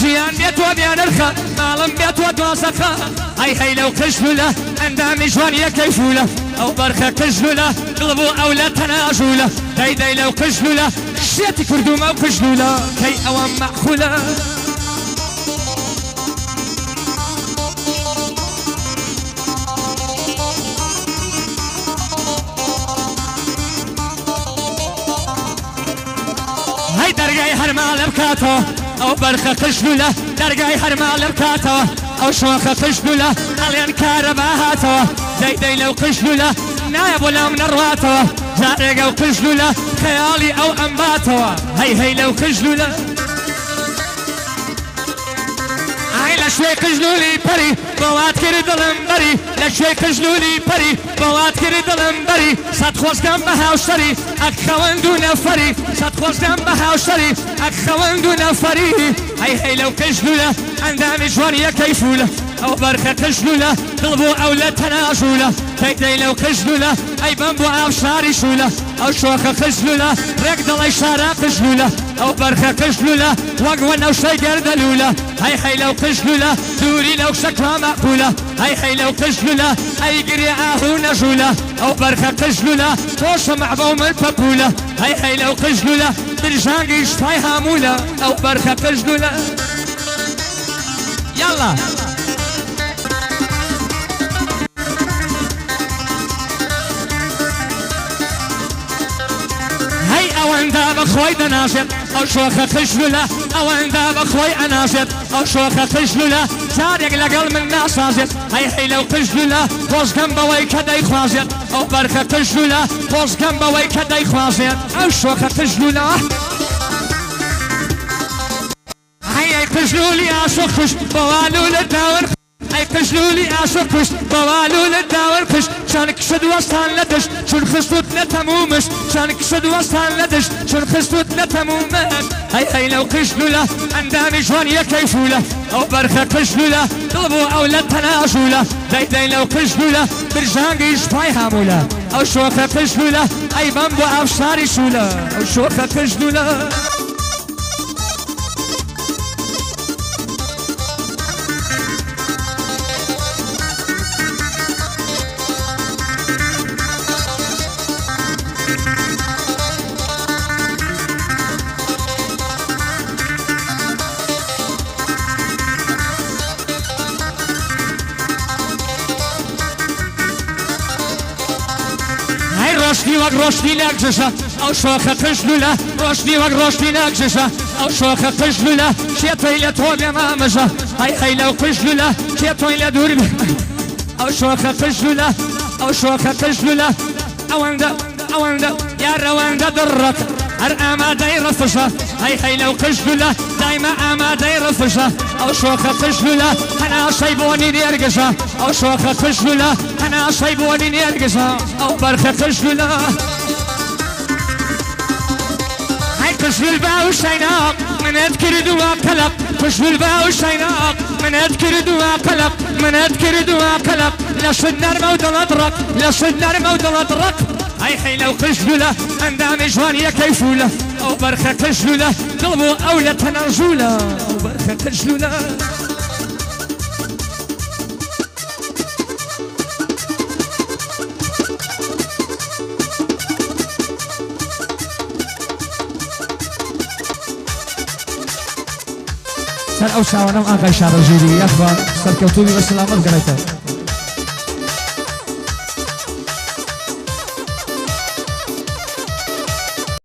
جيان بيت وبيان الخا مالم بيت ودواسخا هي لو قشلوله اندامي جوانيه كيفوله او برخه قشلوله قلبو او لا تناجوله داي لو قشلوله شيتي كردوم او قشلوله كي اوام معقوله هاي درقاي هرمال بكاتو او برخه قشلوله درقاي هرمال بكاتو او شوخه قشلوله الين كهرباهاتو داي لو قشلوله نايب ولا من الرواتو زارق او قشلوله خيالي او انباتو هي لو قشلوله لشوي قجلولي بري بوات كري دلمبري لشوي قجلولي بري بوات كري دلمبري صد خوش كم بهاوشري اكخوان دو نفري صد خوش كم بهاوشري اكخوان دو نفري هي لو قجلوله اندامي جوانيه كيفوله او برخه قجلوله قلبو او لا تناجوله داي لو قجلوله اي بمبو او شاري شوله او شوخه قجلوله رقدل اي شارع قجلوله او برخه قجلوله وقوان او شي قردلوله هي لو قجلوله دوري لو شكوى مقبوله هي لو قجلوله اي قري اهو نجوله او برخه قجلوله توش معظوم البابوله هي لو قجلوله برجانقي شفاي هاموله او برخه قجلوله يلا اوان داب اخوي دناشط او شوخه قشلوله اوان داب اخوي اناشط او شوخه قشلوله سارق لقل من ناسازت هي لو قشلوله فوز كم بوي كدي خوازت او برخه قشلوله فوز كم بوي كدي خوازت او شوخه قشلوله هي قشلولي اشوخش بوالو للدور اي قشلولي اشوخش بوالو للدور قش شانك شد وستان لدش شون خستوت نتمومش شانك شد وستان لدش شون خستوت نتمومش هي لو قشلوله اندامي جوانيه كيفوله او برخه قشلوله طلبو او لا تناجوله داي لو قشلوله برجانقي شفاي هاموله او شوخه قشلوله اي بمبو او شاري شوله او شوخه قشلوله روشني نكجشة او شوخه قشلوله روشني روشني نكجشة او شوخه قشلوله شيطي لتوبي مامجة هي لو قشلوله شيطي لدور او شوخه قشلوله او شوخه قشلوله اواندا يا رواندا درك هر اماده يرفشه هي لو قشلوله دايما اماده يرفشه او شوخه قشلوله انا شيبوني نرقشه او شوخه قشلوله انا شيبوني نرقشه او برخه قشلوله هي قشل الباء والشيناق من اذكر دواء قلق قشل الباء والشيناق من اذكر دواء قلق من اذكر دواء قلق لشدنا الموت الادرك لشدنا الموت الادرك هي لو قشلوله اندامي جوانيه كيفوله او برخه قشلوله قلبو او لا تناجوله او برخه قشلوله سر او شاونم آقای شارجوری اخبار سرکوتوبی و سلامت گرایتا